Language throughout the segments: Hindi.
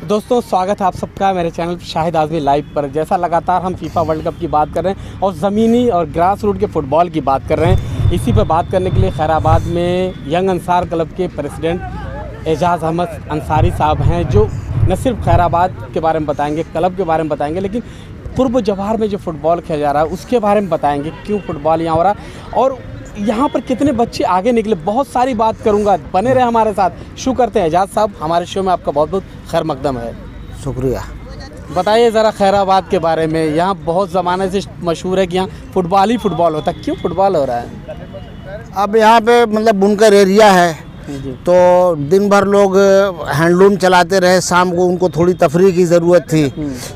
दोस्तों स्वागत है आप सबका मेरे चैनल शाहिद आज़मी लाइव पर। जैसा लगातार हम फीफा वर्ल्ड कप की बात कर रहे हैं और ज़मीनी और ग्रास रूट के फुटबॉल की बात कर रहे हैं, इसी पर बात करने के लिए खैराबाद में यंग अंसार क्लब के प्रेसिडेंट एजाज़ अहमद अंसारी साहब हैं, जो न सिर्फ खैराबाद के बारे में बताएंगे, क्लब के बारे में बताएंगे, लेकिन पूर्व जवाहर में जो फुटबॉल खेला जा रहा है उसके बारे में बताएंगे, क्यों फुटबॉल यहाँ हो रहा है और यहाँ पर कितने बच्चे आगे निकले। बहुत सारी बात करूँगा, बने रहे हमारे साथ। शुरू करते हैं एजाज़ साहब, हमारे शो में आपका बहुत बहुत खैर मकदम है। शुक्रिया। बताइए ज़रा खैराबाद के बारे में। यहाँ बहुत ज़माने से मशहूर है कि यहाँ फुटबॉल ही फुटबॉल होता है, क्यों फुटबॉल हो रहा है? अब यहाँ पे मतलब बुनकर एरिया है तो दिन भर लोग हैंडलूम चलाते रहे, शाम को उनको थोड़ी तफरीह की ज़रूरत थी,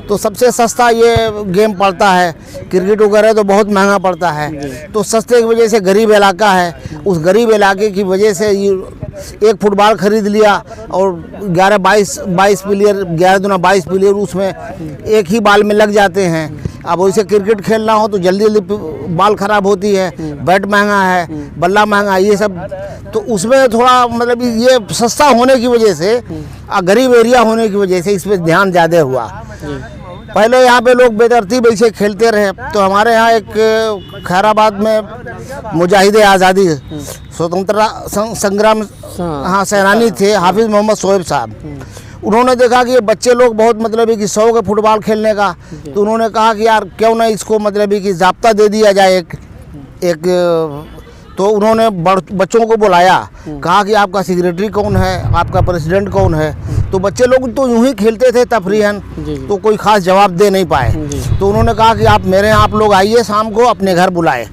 तो सबसे सस्ता ये गेम पड़ता है। क्रिकेट वगैरह तो बहुत महंगा पड़ता है, तो सस्ते की वजह से गरीब इलाका है, उस गरीब इलाके की वजह से एक फुटबॉल ख़रीद लिया और 11-22 प्लेयर, 11 दूना 22 प्लेयर उसमें एक ही बाल में लग जाते हैं। अब वैसे क्रिकेट खेलना हो तो जल्दी जल्दी बॉल ख़राब होती है, बैट महंगा है, बल्ला महंगा है, ये सब। तो उसमें थोड़ा मतलब ये सस्ता होने की वजह से, गरीब एरिया होने की वजह से इस पर ध्यान ज़्यादा हुआ। पहले यहाँ पे लोग बेतरतीब ऐसे खेलते रहे, तो हमारे यहाँ एक खैराबाद में मुजाहिदे आज़ादी स्वतंत्रता संग्राम सेनानी थे हाफिज़ मोहम्मद शोएब साहब। उन्होंने देखा कि ये बच्चे लोग बहुत मतलब है कि शौक है फुटबॉल खेलने का, तो उन्होंने कहा कि यार क्यों ना इसको मतलब है कि ज़ाब्ता दे दिया जाए एक। तो उन्होंने बच्चों को बुलाया, कहा कि आपका सेक्रेटरी कौन है, आपका प्रेसिडेंट कौन है। तो बच्चे लोग तो यूं ही खेलते थे तफरीहन, तो कोई ख़ास जवाब दे नहीं पाए। तो उन्होंने कहा कि आप मेरे यहाँ आप लोग आइए, शाम को अपने घर बुलाए।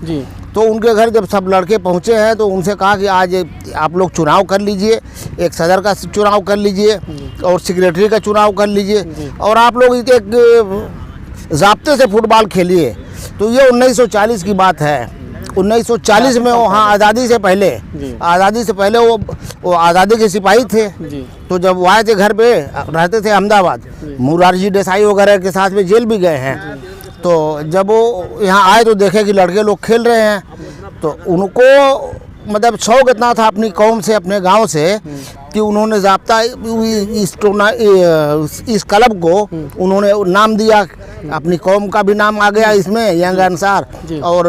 तो उनके घर जब सब लड़के पहुँचे हैं तो उनसे कहा कि आज आप लोग चुनाव कर लीजिए, एक सदर का चुनाव कर लीजिए और सेक्रेटरी का चुनाव कर लीजिए, और आप लोग एक ज़ाब्ते से फुटबॉल खेलिए। तो ये 1940 की बात है। 1940 में वहाँ आज़ादी से पहले वो आज़ादी के सिपाही थे। तो जब वो आए थे घर पे, रहते थे अहमदाबाद, मुरारजी देसाई वगैरह के साथ में जेल भी गए हैं। तो जब वो यहाँ आए तो देखे कि लड़के लोग खेल रहे हैं, तो उनको मतलब शौक इतना था अपनी कौम से, अपने गांव से, कि उन्होंने ज़ाब्ता इस क्लब को उन्होंने नाम दिया। अपनी कौम का भी नाम आ गया इसमें, यंग अंसार, और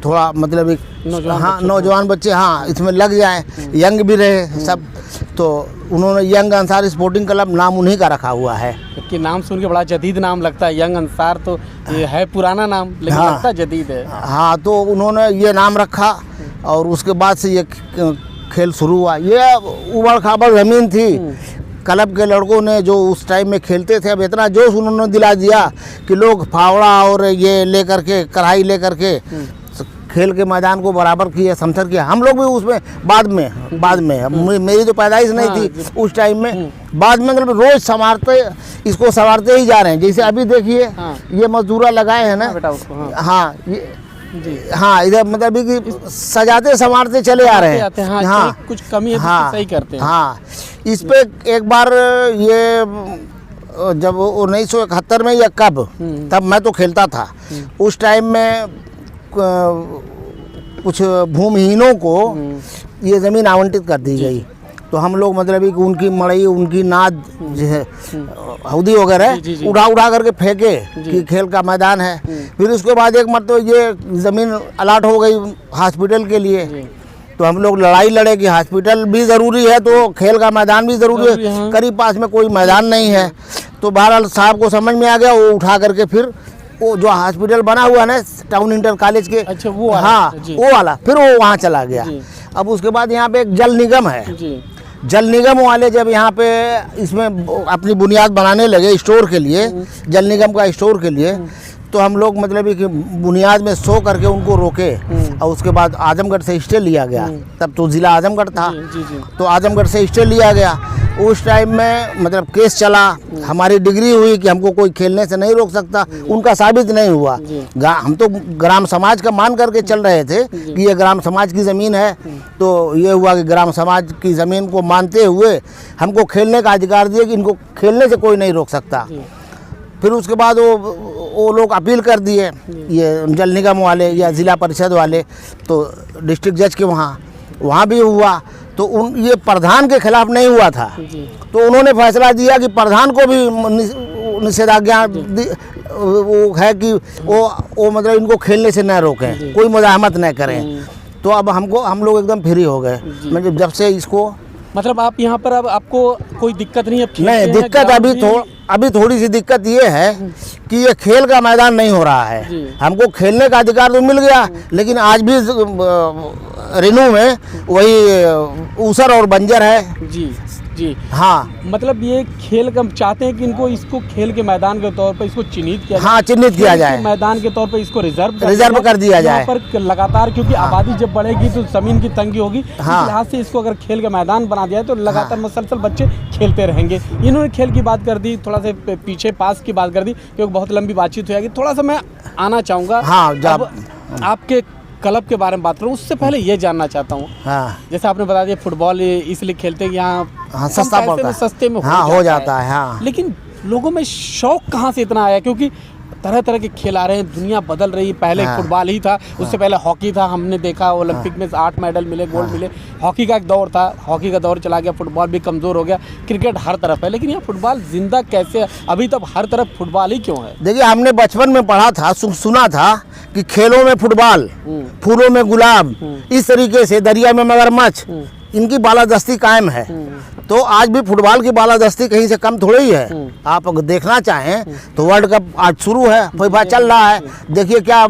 थोड़ा मतलब नौजवान बच्चे इसमें लग जाएं, यंग भी रहे सब। तो उन्होंने यंग अंसार स्पोर्टिंग क्लब नाम उन्हीं का रखा हुआ है। कि नाम सुन के बड़ा जदीद नाम लगता है, यंग अंसार तो ये है पुराना नाम, लेकिन लगता जदीद है। हाँ, तो उन्होंने ये नाम रखा और उसके बाद से ये खेल शुरू हुआ। ये उबड़ खाबड़ ज़मीन थी, क्लब के लड़कों ने जो उस टाइम में खेलते थे, अब इतना जोश उन्होंने दिला दिया कि लोग फावड़ा और ये लेकर के, कढ़ाई लेकर के खेल के मैदान को बराबर किया, समथर किया। हम लोग भी उसमें बाद में मेरी तो पैदाइश नहीं थी उस टाइम में, बाद में मतलब रोज़ संवारते ही जा रहे हैं। जैसे अभी देखिए ये मजदूरा लगाए हैं ना, इधर मतलब कि सजाते संवारते चले आ रहे हैं। हाँ, कुछ कमी है तो सही करते हैं। हाँ, इस पे एक बार ये जब 1971 में या कब, तब मैं तो खेलता था। उस टाइम में कुछ भूमिहीनों को ये ज़मीन आवंटित कर दी गई, तो हम लोग मतलब कि उनकी मड़ई, उनकी नाद जो है हौदी वगैरह उड़ा करके फेंके कि खेल का मैदान है। फिर उसके बाद एक मरतबा ये ज़मीन अलाट हो गई हॉस्पिटल के लिए, तो हम लोग लड़ाई लड़े कि हॉस्पिटल भी ज़रूरी है तो खेल का मैदान भी ज़रूरी है। करीब पास में कोई मैदान नहीं है, तो बहरहाल साहब को समझ में आ गया, वो उठा करके फिर वो जो हॉस्पिटल बना हुआ ना टाउन इंटर कॉलेज के, अच्छा वो वो वाला, फिर वो वहाँ चला गया। अब उसके बाद यहाँ पे एक जल निगम है। जल निगम वाले जब यहाँ पे इसमें अपनी बुनियाद बनाने लगे स्टोर के लिए, जल निगम का स्टोर के लिए, तो हम लोग मतलब कि बुनियाद में सो करके उनको रोके और उसके बाद आजमगढ़ से स्टे लिया गया। तब तो ज़िला आजमगढ़ था, तो आजमगढ़ से स्टे लिया गया। उस टाइम में मतलब केस चला, हमारी डिग्री हुई कि हमको कोई खेलने से नहीं रोक सकता, उनका साबित नहीं हुआ। हम तो ग्राम समाज का मान करके चल रहे थे कि ये ग्राम समाज की ज़मीन है, तो ये हुआ कि ग्राम समाज की ज़मीन को मानते हुए हमको खेलने का अधिकार दिए कि इनको खेलने से कोई नहीं रोक सकता। फिर उसके बाद वो लोग अपील कर दिए, ये जल निगम वाले या ज़िला परिषद वाले, तो डिस्ट्रिक्ट जज के वहाँ भी हुआ। तो ये प्रधान के खिलाफ नहीं हुआ था, तो उन्होंने फैसला दिया कि प्रधान को भी निषेधाज्ञा वो है कि वो मतलब इनको खेलने से न रोकें, कोई मुजाहमत न करें। तो अब हम लोग एकदम फ्री हो गए, मतलब जब से इसको, मतलब आप यहाँ पर अब आपको कोई दिक्कत नहीं? अब नहीं दिक्कत, अभी थोड़ी सी दिक्कत ये है कि ये खेल का मैदान नहीं हो रहा है। हमको खेलने का अधिकार तो मिल गया, लेकिन आज भी रेनू में वही ऊसर और बंजर है। जी हाँ, मतलब ये खेल का चाहते हैं कि इसको खेल के मैदान के तौर पर इसको चिन्हित किया जाए। हाँ, चिन्हित किया जाए, मैदान के तौर पर इसको रिजर्व कर दिया जाए। पर लगातार, क्योंकि आबादी जब बढ़ेगी तो जमीन की तंगी होगी, हाँ, इस लिहाज से इसको अगर खेल का मैदान बना दिया तो लगातार मुसलसल बच्चे खेलते रहेंगे। इन्होंने खेल की बात कर दी, थोड़ा सा पीछे पास की बात कर दी, क्योंकि बहुत लंबी बातचीत हो जाएगी। थोड़ा सा मैं आना चाहूँगा, आपके क्लब के बारे में बात करूँ उससे पहले ये जानना चाहता हूँ। हाँ, जैसे आपने बता दिया फुटबॉल इसलिए खेलते हैं यहाँ सस्ता पड़ता है, सस्ते में हो जाता है। हाँ, लेकिन लोगों में शौक कहाँ से इतना आया? क्योंकि तरह तरह के खेल आ रहे हैं, दुनिया बदल रही है। पहले फुटबॉल ही था, उससे पहले हॉकी था, हमने देखा ओलंपिक में 8 मेडल मिले, गोल्ड मिले। हॉकी का एक दौर था, हॉकी का दौर चला गया, फुटबॉल भी कमज़ोर हो गया, क्रिकेट हर तरफ है। लेकिन यहाँ फुटबॉल जिंदा कैसे है? अभी तक हर तरफ फुटबॉल ही क्यों है? देखिए, हमने बचपन में पढ़ा था, सुना था कि खेलों में फुटबॉल, फूलों में गुलाब, इस तरीके से दरिया में मगरमच्छ, इनकी बालादस्ती कायम है। तो आज भी फुटबॉल की बालादस्ती कहीं से कम थोड़ी है। आप अगर देखना चाहें तो वर्ल्ड कप आज शुरू है, फीफा चल रहा है, देखिए क्या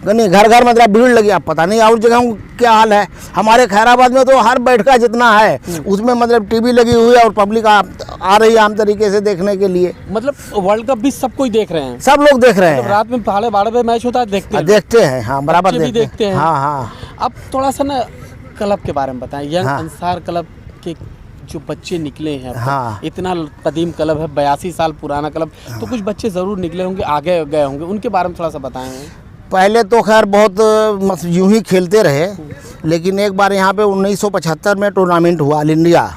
घर घर मतलब भीड़ लगी। आप पता नहीं और जगहों क्या हाल है। हमारे खैराबाद में तो हर बैठका जितना है उसमें मतलब टीवी लगी हुई है और पब्लिक आ रही है आम तरीके से देखने के लिए। मतलब वर्ल्ड कप भी सब कोई देख रहे हैं, सब लोग देख रहे हैं। रात में 12:30 बजे मैच होता है, देखते हैं। हाँ, बराबर देखते हैं। हाँ। अब थोड़ा सा ना क्लब के बारे में बताएं। यंग अंसार क्लब के जो बच्चे निकले हैं, हाँ, इतना कदीम क्लब है, 82 साल पुराना क्लब, तो कुछ बच्चे ज़रूर निकले होंगे, आगे गए होंगे, उनके बारे में थोड़ा सा बताएं। पहले तो खैर बहुत यूं ही खेलते रहे, लेकिन एक बार यहाँ पे 1975 में टूर्नामेंट हुआ ऑल इंडिया,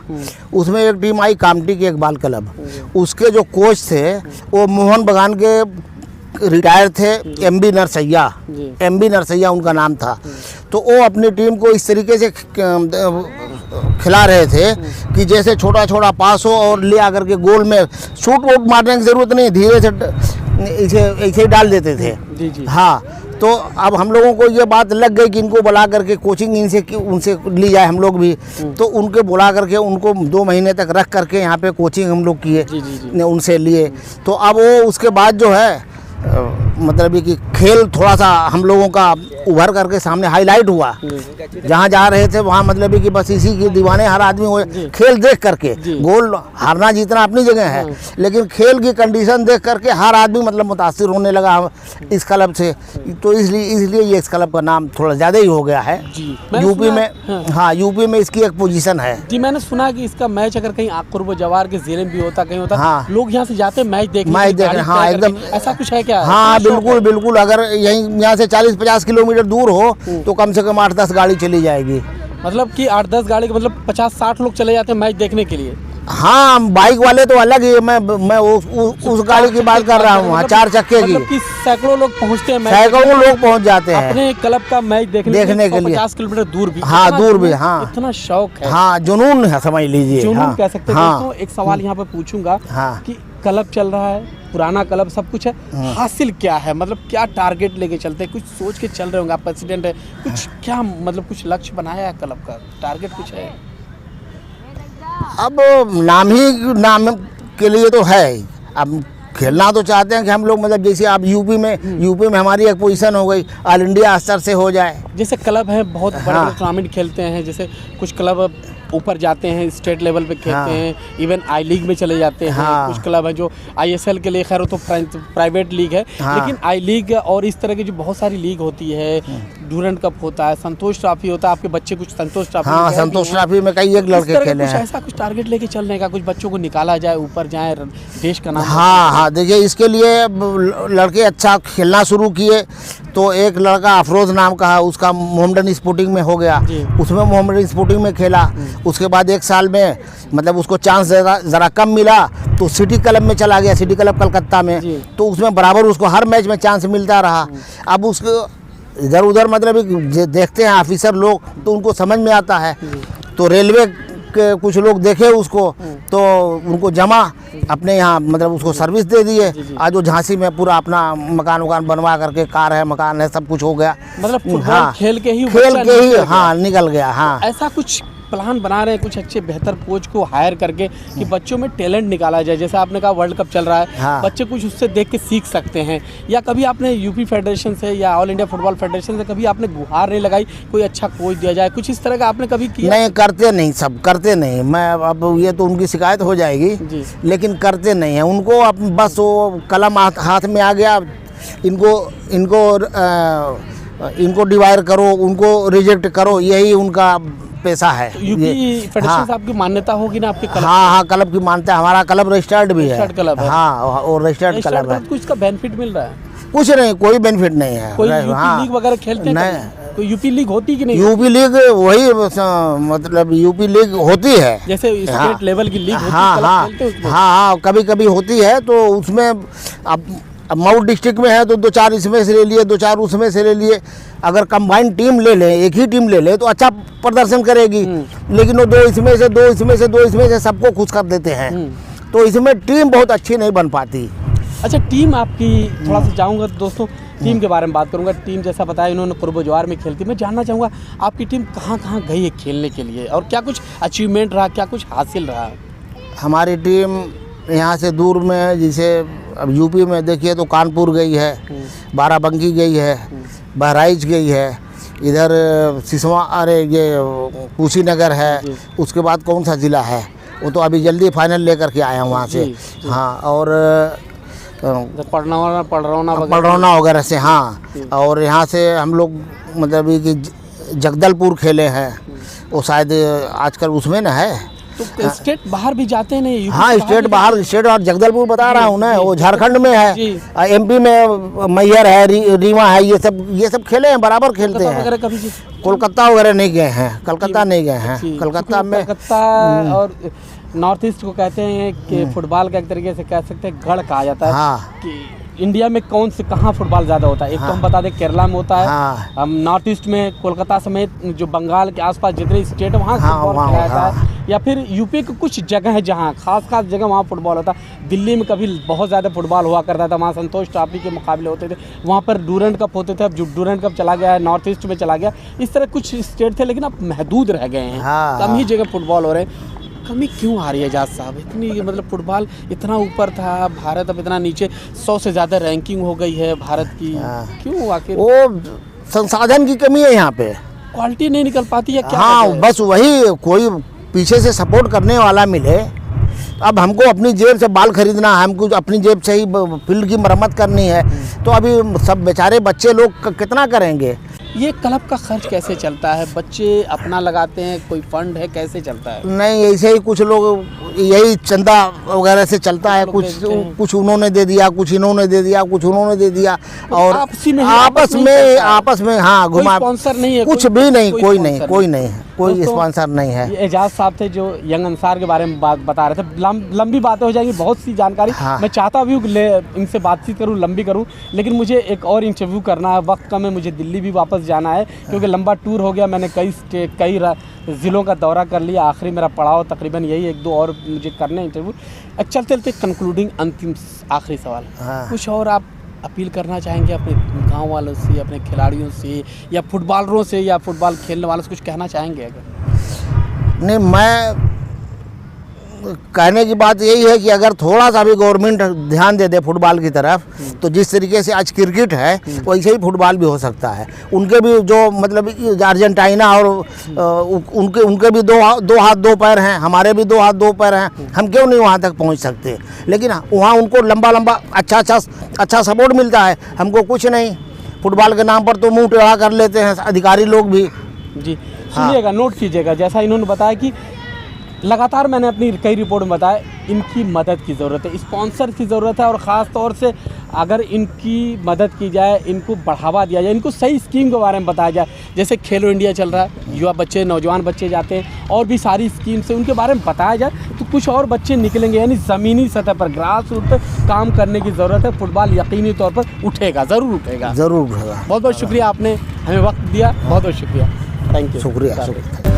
उसमें एक टीम आई कामटी की, एक बाल क्लब। उसके जो कोच थे वो मोहन बगान के रिटायर थे, एमबी नरसैया उनका नाम था। तो वो अपनी टीम को इस तरीके से खिला रहे थे कि जैसे छोटा छोटा पास हो और ले आकर के गोल में शूट वूट मारने की ज़रूरत नहीं, धीरे से ऐसे ही डाल देते थे। हाँ, तो अब हम लोगों को ये बात लग गई कि इनको बुला करके कोचिंग उनसे ली जाए हम लोग भी। तो उनके बुला करके उनको 2 महीने तक रख करके यहाँ पे कोचिंग हम लोग किए, उनसे लिए। तो अब वो उसके बाद जो है मतलब ये कि खेल थोड़ा सा हम लोगों का उभर करके सामने हाईलाइट हुआ। जहाँ जा रहे थे वहाँ मतलब ये कि बस इसी के दीवाने हर आदमी हो, खेल देख करके। गोल हारना जीतना अपनी जगह है, लेकिन खेल की कंडीशन देख करके हर आदमी मतलब मुतासिर होने लगा इस क्लब से। तो इसलिए ये इस क्लब का नाम थोड़ा ज़्यादा ही हो गया है यूपी में। हाँ, यूपी में इसकी एक पोजीशन है जी। मैंने सुना कि इसका मैच अगर कहीं कुर्ब जवार के ज़िले में भी होता, कहीं होता, लोग यहाँ से जाते मैच देखने। हाँ, एकदम ऐसा कुछ है क्या? हाँ, बिल्कुल। अगर यहाँ से 40-50 किलोमीटर दूर हो तो कम से कम 8-10 गाड़ी चली जाएगी। मतलब कि 8-10 गाड़ी, मतलब 50-60 लोग चले जाते हैं मैच देखने के लिए। हाँ, बाइक वाले तो अलग ही, मैं उस गाड़ी की बात कर रहा हूँ, 4 चक्के की। मतलब कि सैकड़ों लोग पहुँचते हैं, सैकड़ों लोग पहुँच जाते हैं अपने क्लब का मैच देखने के लिए। 50 किलोमीटर दूर भी। हाँ, दूर भी। हाँ, इतना शौक है। हाँ, जुनून है, समझ लीजिए, जुनून कह सकते हैं। तो एक सवाल यहाँ पे पूछूंगा कि क्लब चल रहा है, पुराना क्लब सब कुछ है, हासिल क्या है? मतलब क्या टारगेट लेके चलते हैं? कुछ सोच के चल रहे होंगे, आप प्रेसिडेंट है, कुछ क्या मतलब कुछ लक्ष्य बनाया है क्लब का? टारगेट कुछ है? अब नाम के लिए तो है। अब खेलना तो चाहते हैं कि हम लोग मतलब जैसे आप यूपी में हमारी एक पोजीशन हो गई, ऑल इंडिया स्तर से हो जाए। जैसे क्लब है बहुत बड़े टूर्नामेंट खेलते हैं, जैसे कुछ क्लब ऊपर जाते हैं, स्टेट लेवल पे खेलते हैं, इवन आई लीग में चले जाते हैं। कुछ क्लब है जो ISL के लिए, खैर तो प्राइवेट लीग है, लेकिन आई लीग और इस तरह की जो बहुत सारी लीग होती है, डूरंड कप होता है, संतोष ट्रॉफी होता है। आपके बच्चे कुछ संतोष ट्रॉफी, संतोष ट्रॉफी में कई एक लड़के खेले हैं। ऐसा कुछ टारगेट लेके चलने का, कुछ बच्चों को निकाला जाए, ऊपर जाए, देश का नाम। हाँ, देखिए इसके लिए लड़के अच्छा खेलना शुरू किए। तो एक लड़का अफरोज नाम का है, उसका मोहम्मडन स्पोर्टिंग में हो गया, उसमें मोहम्मडन स्पोर्टिंग में खेला। उसके बाद 1 साल में मतलब उसको चांस ज़रा कम मिला तो सिटी क्लब में चला गया, सिटी क्लब कलकत्ता में। तो उसमें बराबर उसको हर मैच में चांस मिलता रहा। अब उसको इधर उधर मतलब देखते हैं ऑफिसर लोग तो उनको समझ में आता है। तो रेलवे के कुछ लोग देखे उसको तो उनको जमा अपने यहाँ मतलब उसको सर्विस दे दिए। आज वो झांसी में पूरा अपना मकान वकान बनवा करके, कार है, मकान है, सब कुछ हो गया। मतलब फुटबॉल खेल के ही हाँ निकल गया। हाँ, ऐसा कुछ प्लान बना रहे हैं कुछ अच्छे बेहतर कोच को हायर करके कि बच्चों में टैलेंट निकाला जाए। जैसे आपने कहा वर्ल्ड कप चल रहा है, हाँ। बच्चे कुछ उससे देख के सीख सकते हैं। या कभी आपने यूपी फेडरेशन से या ऑल इंडिया फुटबॉल फेडरेशन से कभी आपने गुहार नहीं लगाई कोई अच्छा कोच दिया जाए, कुछ इस तरह का आपने कभी किया? नहीं, करते नहीं, सब करते नहीं। मैं अब ये तो उनकी शिकायत हो जाएगी जी। लेकिन करते नहीं है। उनको अब बस वो कलम हाथ में आ गया, इनको डिवाइड करो, उनको रिजेक्ट करो, यही उनका पैसा है। तो यूपी फेडरेशन हाँ, से आपकी मान्यता होगी ना आपके क्लब? हाँ, क्लब की मानते हैं। हमारा क्लब रजिस्टर्ड भी है। रजिस्टर्ड क्लब है। हाँ, और रजिस्टर्ड क्लब है। कुछ का बेनिफिट मिल रहा है? कुछ नहीं, कोई बेनिफिट नहीं है। कोई यूपी लीग वगैरह खेलते हैं? नहीं, कोई यूपी लीग होती कि नहीं? यूपी लीग वही मतलब यूपी लीग होती है, जैसे स्टेट लेवल की लीग होती है, हाँ क्लब हाँ खेलते हैं उसमें? हाँ, कभी कभी होती है। तो उसमें अब मऊ डिस्ट्रिक्ट में है तो 2-4 इसमें से ले लिए, 2-4 उसमें से ले लिए। अगर कंबाइंड टीम ले लें, एक ही टीम ले ले तो अच्छा प्रदर्शन करेगी। लेकिन वो 2 इसमें से 2 इसमें से 2 इसमें से सबको खुश कर देते हैं। तो इसमें टीम बहुत अच्छी नहीं बन पाती। अच्छा, टीम आपकी थोड़ा सा जाऊंगा दोस्तों, टीम के बारे में बात करूंगा। टीम जैसा बताया इन्होंने पूर्वजवार में खेलती। मैं जानना चाहूँगा आपकी टीम कहाँ कहाँ गई है खेलने के लिए और क्या कुछ अचीवमेंट रहा, क्या कुछ हासिल रहा? हमारी टीम यहाँ से दूर में है, जैसे अब यूपी में देखिए तो कानपुर गई है, बाराबंकी गई है, बहराइच गई है, इधर सिसवा, अरे ये कुशीनगर है। उसके बाद कौन सा ज़िला है वो तो अभी जल्दी फाइनल लेकर के आया हूँ वहाँ से। हाँ, और पड़रौना वगैरह से। हाँ, और यहाँ से हम लोग मतलब कि जगदलपुर खेले हैं। वो शायद आजकल उसमें ना है। तो स्टेट बाहर भी जाते हैं नहीं? हाँ, स्टेट बाहर, स्टेट और जगदलपुर बता रहा हूँ ना, वो झारखंड में है। एमपी में मैयर है, रीवा है, ये सब खेले हैं, बराबर खेलते हैं। कोलकाता वगैरह नहीं गए हैं, कलकत्ता नहीं गए हैं। कलकत्ता में और नॉर्थ ईस्ट को कहते हैं कि फुटबॉल का एक तरीके से कह सकते हैं गढ़ कहा जाता है। हाँ, कि इंडिया में कौन से कहाँ फुटबॉल ज़्यादा होता है? एक तो हम बता दें केरला में होता है। हम नॉर्थ ईस्ट में कोलकाता समेत जो बंगाल के आसपास जितने स्टेट है वहाँ फुटबॉल खेला जाता है। या फिर यूपी के कुछ जगह है जहाँ खास जगह वहाँ फुटबॉल होता है। दिल्ली में कभी बहुत ज़्यादा फुटबॉल हुआ करता था, वहाँ संतोष ट्रॉफी के मुकाबले होते थे, वहाँ पर डूरंड कप होते थे। अब जो डूरंड कप चला गया है, नॉर्थ ईस्ट में चला गया। इस तरह कुछ स्टेट थे लेकिन अब महदूद रह गए हैं। कम ही जगह फुटबॉल हो रहे हैं। कमी क्यों आ रही है एजाज साहब? इतनी मतलब फुटबॉल इतना ऊपर था, भारत अब इतना नीचे, 100 से ज़्यादा रैंकिंग हो गई है भारत की। क्यों आखिर? वो संसाधन की कमी है यहाँ पे, क्वालिटी नहीं निकल पाती है क्या? हाँ, बस वही, कोई पीछे से सपोर्ट करने वाला मिले। अब हमको अपनी जेब से बाल खरीदना है, हमको अपनी जेब से ही फील्ड की मरम्मत करनी है। तो अभी सब बेचारे बच्चे लोग कितना करेंगे? ये क्लब का खर्च कैसे चलता है? बच्चे अपना लगाते हैं, कोई फंड है, कैसे चलता है? नहीं, ऐसे ही कुछ लोग यही चंदा वगैरह से चलता है। कुछ उन्होंने दे दिया, कुछ इन्होंने दे दिया, कुछ उन्होंने दे दिया। और आपस में हाँ घुमा। स्पॉन्सर नहीं है, कुछ भी नहीं, कोई नहीं, कोई स्पॉन्सर नहीं है। एजाज साहब थे जो यंग अंसार के बारे में बात बता रहे थे। लंबी बातें हो जाएगी, बहुत सी जानकारी। हाँ। मैं चाहता भी हूँ इनसे बातचीत करूँ, लंबी करूँ, लेकिन मुझे एक और इंटरव्यू करना है, वक्त कम है, मुझे दिल्ली भी वापस जाना है क्योंकि लंबा टूर हो गया। मैंने कई ज़िलों का दौरा कर लिया। आखिरी मेरा पड़ाव तकरीबन यही, 1-2 और मुझे करने इंटरव्यू। चलते कंक्लूडिंग अंतिम आखिरी सवाल, कुछ और आप अपील करना चाहेंगे अपने गांव वालों से, अपने खिलाड़ियों से, या फुटबॉलरों से, या फुटबॉल खेलने वालों से कुछ कहना चाहेंगे? अगर नहीं, मैं कहने की बात यही है कि अगर थोड़ा सा भी गवर्नमेंट ध्यान दे दे फुटबॉल की तरफ, तो जिस तरीके से आज क्रिकेट है वैसे ही फुटबॉल भी हो सकता है। उनके भी जो मतलब अर्जेंटीना और उनके भी 2 हाथ 2 पैर हैं, हमारे भी 2 हाथ 2 पैर हैं। हम क्यों नहीं वहाँ तक पहुँच सकते? लेकिन वहाँ उनको लंबा अच्छा सपोर्ट मिलता है, हमको कुछ नहीं। फुटबॉल के नाम पर तो मुँह टेढ़ा कर लेते हैं अधिकारी लोग भी। जी, सुनिएगा, नोट कीजिएगा। जैसा इन्होंने बताया कि लगातार मैंने अपनी कई रिपोर्ट में बताया इनकी मदद की ज़रूरत है, स्पॉन्सर की ज़रूरत है और ख़ास तौर से अगर इनकी मदद की जाए, इनको बढ़ावा दिया जाए, इनको सही स्कीम के बारे में बताया जाए। जैसे खेलो इंडिया चल रहा है, युवा बच्चे नौजवान बच्चे जाते हैं और भी सारी स्कीम से उनके बारे में बताया जाए तो कुछ और बच्चे निकलेंगे। यानी ज़मीनी सतह पर ग्रास रूट पर काम करने की ज़रूरत है। फुटबॉल यकीनी तौर पर उठेगा, ज़रूर उठेगा, ज़रूर उठेगा। बहुत बहुत शुक्रिया, आपने हमें वक्त दिया, बहुत बहुत शुक्रिया, थैंक यू। शुक्रिया।